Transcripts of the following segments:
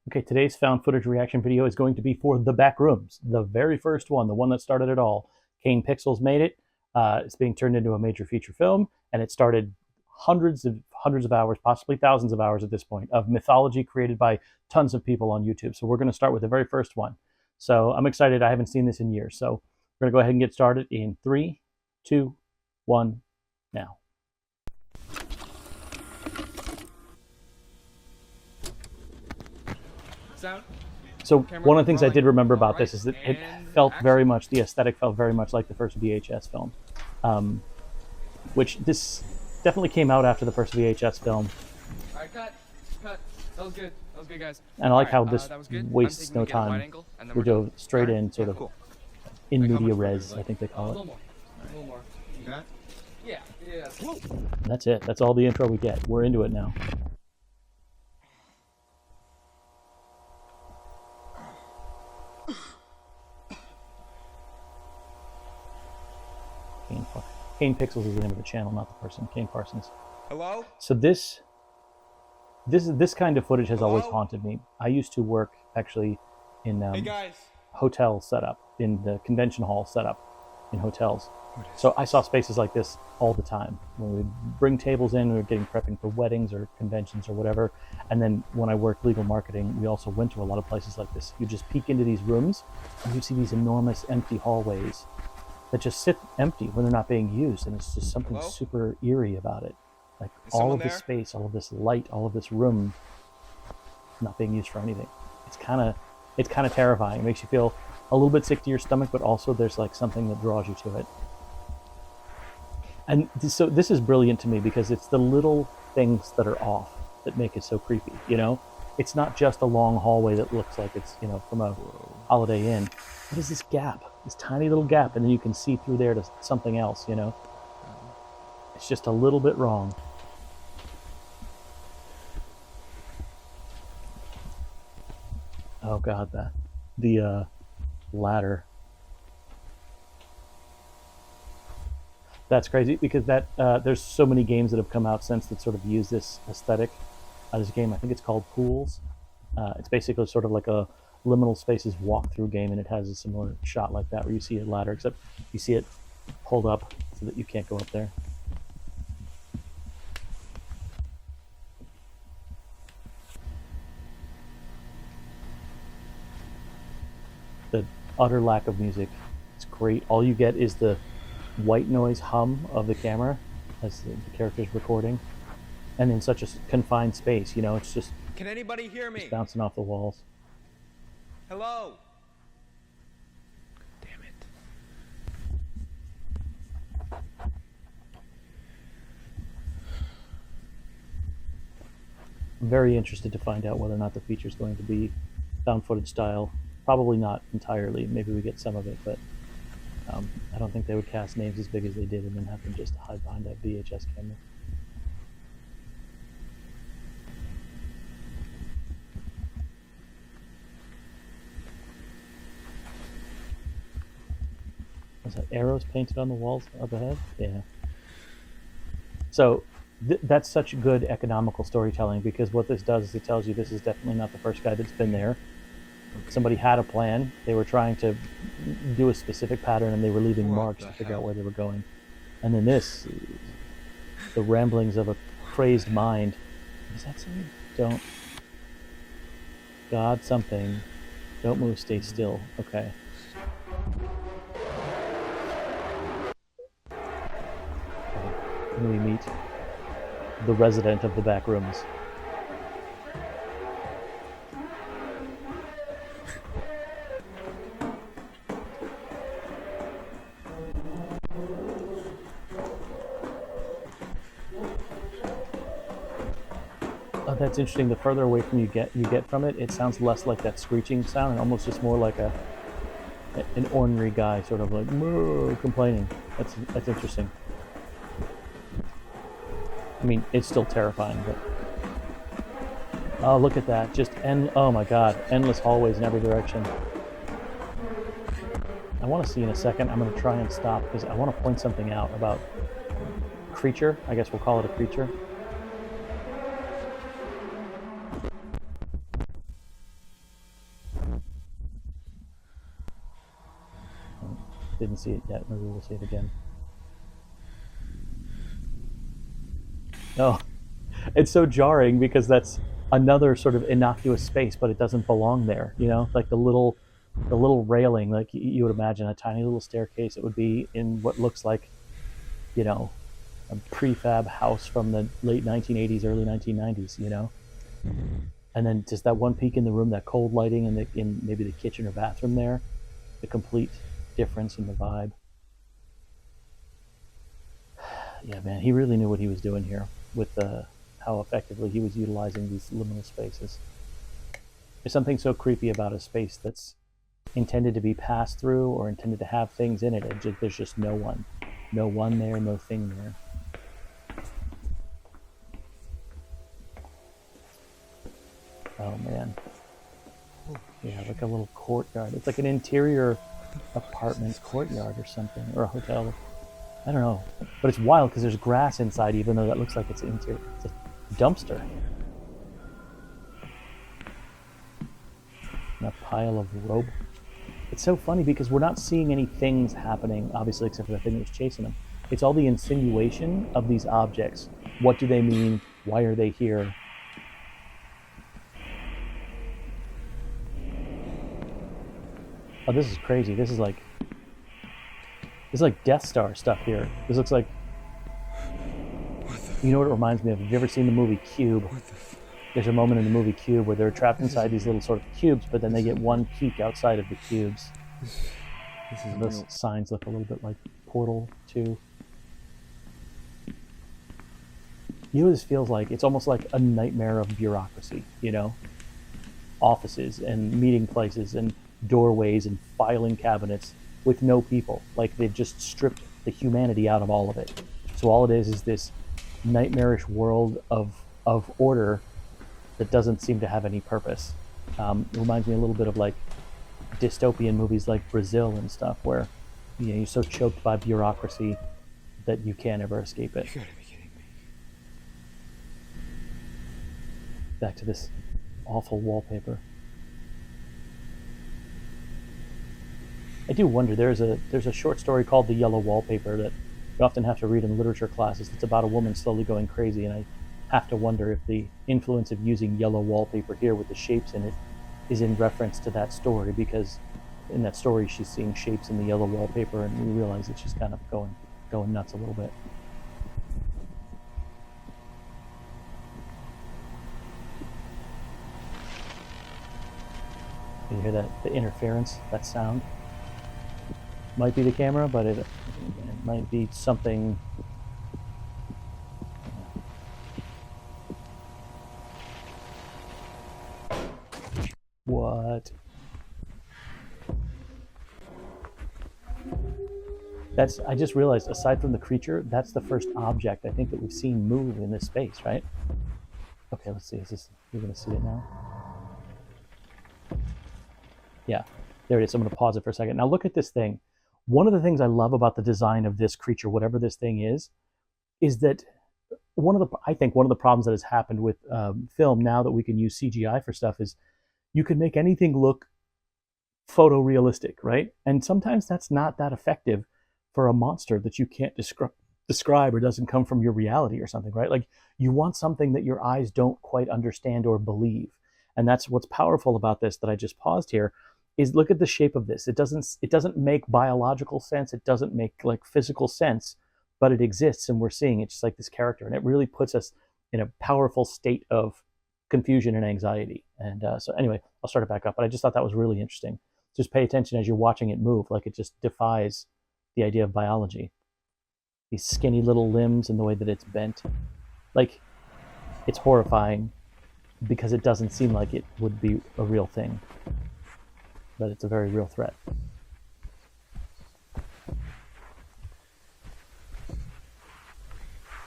Okay, today's found footage reaction video is going to be for The Backrooms, the very first one, the one that started it all. Kane Pixels made it. It's being turned into a major feature film, and it started hundreds of hours, possibly thousands of hours at this point, of mythology created by tons of people on YouTube. So we're going to start with the very first one. So I'm excited. I haven't seen this in years. So we're going to go ahead and get started in 3, 2, 1, now. So one of the things I did remember about this is that it felt very much, the aesthetic felt very much like the first VHS film, which this definitely came out after the first VHS film. All right, cut. That was good. That was good, guys. And I like how this wastes no time. We go straight in, sort of in media res, I think they call it. A little more. You got it? Yeah. And that's it. That's all the intro we get. We're into it now. Kane Pixels is the name of the channel, not the person. Kane Parsons. Hello? So this kind of footage has always haunted me. I used to work actually in hotel setup, in the convention hall setup in hotels. So I saw spaces like this all the time. When we would bring tables in, we were getting prepping for weddings or conventions or whatever. And then when I worked legal marketing, we also went to a lot of places like this. You just peek into these rooms and you see these enormous empty hallways that just sit empty when they're not being used, and it's just something super eerie about it. Like all of this space, all of this light, all of this room not being used for anything. It's kind of terrifying. It makes you feel a little bit sick to your stomach, but also there's like something that draws you to it. And so this is brilliant to me because it's the little things that are off that make it so creepy, you know? It's not just a long hallway that looks like it's, you know, from a Holiday Inn. What is this gap? This tiny little gap, and then you can see through there to something else, you know? It's just a little bit wrong. Oh god, the ladder. That's crazy because there's so many games that have come out since that sort of use this aesthetic. There's a game, I think it's called Pools. It's basically sort of like a liminal spaces walkthrough game, and it has a similar shot like that where you see a ladder, except you see it pulled up so that you can't go up there. The utter lack of music. It's great. All you get is the white noise hum of the camera as the character's recording, and in such a confined space, you know, it's just, can anybody hear me? Just bouncing off the walls. Hello? Damn it. I'm very interested to find out whether or not the feature is going to be found footage style. Probably not entirely. Maybe we get some of it, but I don't think they would cast names as big as they did and then have them just hide behind that VHS camera. Was that arrows painted on the walls up ahead? Yeah. So that's such good economical storytelling, because what this does is it tells you this is definitely not the first guy that's been there. Okay. Somebody had a plan. They were trying to do a specific pattern, and they were leaving marks to figure out where they were going. And then this, the ramblings of a crazed mind. What does that say? Don't. God something. Don't move, stay still. Okay. And we meet the resident of the Backrooms. Oh, that's interesting. The further away from you get from it, it sounds less like that screeching sound and almost just more like an ornery guy, sort of like complaining. That's interesting. I mean, it's still terrifying, but oh, look at that! Oh my God, endless hallways in every direction. I want to see in a second. I'm going to try and stop because I want to point something out about creature. I guess we'll call it a creature. didn't see it yet. Maybe we'll see it again. Oh, it's so jarring because that's another sort of innocuous space, but it doesn't belong there. You know, like the little railing, like you would imagine a tiny little staircase. It would be in what looks like, you know, a prefab house from the late 1980s, early 1990s. You know, and then just that one peek in the room, that cold lighting in maybe the kitchen or bathroom there, the complete difference in the vibe. Yeah, man, he really knew what he was doing here with how effectively he was utilizing these liminal spaces. There's something so creepy about a space that's intended to be passed through or intended to have things in it, and there's just no one there, no thing there. Oh man, yeah, like a little courtyard. It's like an interior apartment courtyard or something, or a hotel. I don't know, but it's wild because there's grass inside, even though that looks like it's an interior. It's a dumpster. And a pile of rope. It's so funny because we're not seeing any things happening, obviously, except for the thing that was chasing them. It's all the insinuation of these objects. What do they mean? Why are they here? Oh, this is crazy. This is like Death Star stuff here. This looks like, you know what it reminds me of? Have you ever seen the movie Cube? There's a moment in the movie Cube where they're trapped inside these little sort of cubes, but then they get one peek outside of the cubes. Those signs look a little bit like Portal 2. You know what this feels like? It's almost like a nightmare of bureaucracy, you know? Offices and meeting places and doorways and filing cabinets with no people. Like they've just stripped the humanity out of all of it. So all it is this nightmarish world of order that doesn't seem to have any purpose. It reminds me a little bit of like dystopian movies like Brazil and stuff, where you're so choked by bureaucracy that you can't ever escape it. You gotta be kidding me. Back to this awful wallpaper. I do wonder, there's a short story called The Yellow Wallpaper that you often have to read in literature classes. It's about a woman slowly going crazy, and I have to wonder if the influence of using yellow wallpaper here with the shapes in it is in reference to that story, because in that story she's seeing shapes in the yellow wallpaper, and we realize that she's kind of going nuts a little bit. You hear that, the interference, that sound? Might be the camera, but it might be something. What? I just realized, aside from the creature, that's the first object I think that we've seen move in this space, right? Okay, let's see. You're gonna see it now? Yeah, there it is. I'm gonna pause it for a second. Now look at this thing. One of the things I love about the design of this creature, whatever this thing is that I think one of the problems that has happened with film now that we can use CGI for stuff is you can make anything look photorealistic, right? And sometimes that's not that effective for a monster that you can't describe or doesn't come from your reality or something, right? Like you want something that your eyes don't quite understand or believe. And that's what's powerful about this that I just paused here is look at the shape of this. It doesn't make biological sense. It doesn't make like physical sense, but it exists and we're seeing it just like this character. And it really puts us in a powerful state of confusion and anxiety. And so anyway, I'll start it back up, but I just thought that was really interesting. Just pay attention as you're watching it move, like it just defies the idea of biology. These skinny little limbs and the way that it's bent. Like, it's horrifying because it doesn't seem like it would be a real thing. But it's a very real threat.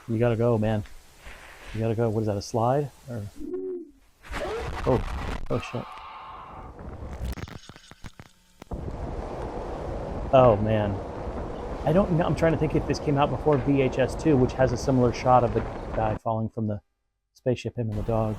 You gotta go, man. You gotta go. What is that, a slide? Or... Oh shit. Oh man. I don't know. I'm trying to think if this came out before VHS 2, which has a similar shot of the guy falling from the spaceship, him and the dog.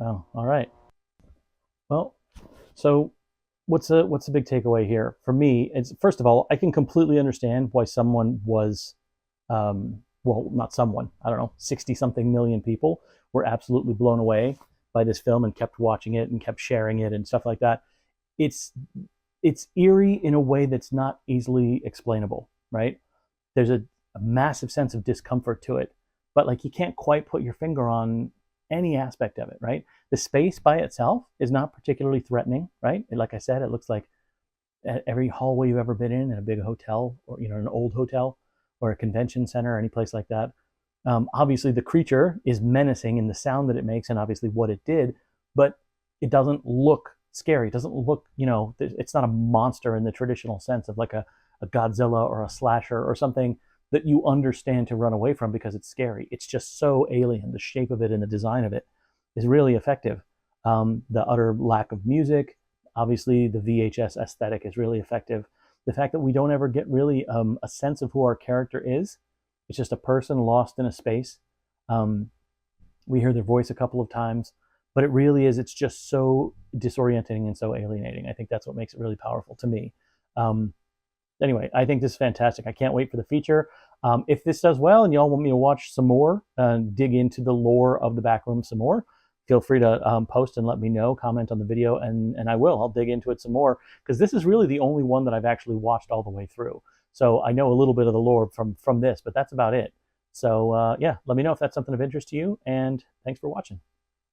Oh, all right. Well, so what's a big takeaway here for me? It's first of all, I can completely understand why someone was, well, not someone, I don't know, 60 something million people were absolutely blown away by this film and kept watching it and kept sharing it and stuff like that. It's it's eerie in a way that's not easily explainable, right? There's a massive sense of discomfort to it, but like you can't quite put your finger on any aspect of it, right? The space by itself is not particularly threatening, right? Like I said, it looks like every hallway you've ever been in a big hotel, or an old hotel or a convention center or any place like that. Obviously, the creature is menacing in the sound that it makes and obviously what it did, but it doesn't look scary. It doesn't look, it's not a monster in the traditional sense of like a Godzilla or a slasher or something that you understand to run away from because it's scary. It's just so alien. The shape of it and the design of it is really effective. The utter lack of music, obviously, the VHS aesthetic is really effective. The fact that we don't ever get really a sense of who our character is. It's just a person lost in a space. Um, we hear their voice a couple of times, but it really is, it's just so disorienting and so alienating. I think that's what makes it really powerful to me. Um, anyway, I think this is fantastic. I can't wait for the feature. If this does well and y'all want me to watch some more, dig into the lore of the Backrooms some more, feel free to post and let me know, comment on the video, and I will. I'll dig into it some more because this is really the only one that I've actually watched all the way through. So I know a little bit of the lore from this, but that's about it. So yeah, let me know if that's something of interest to you, and thanks for watching.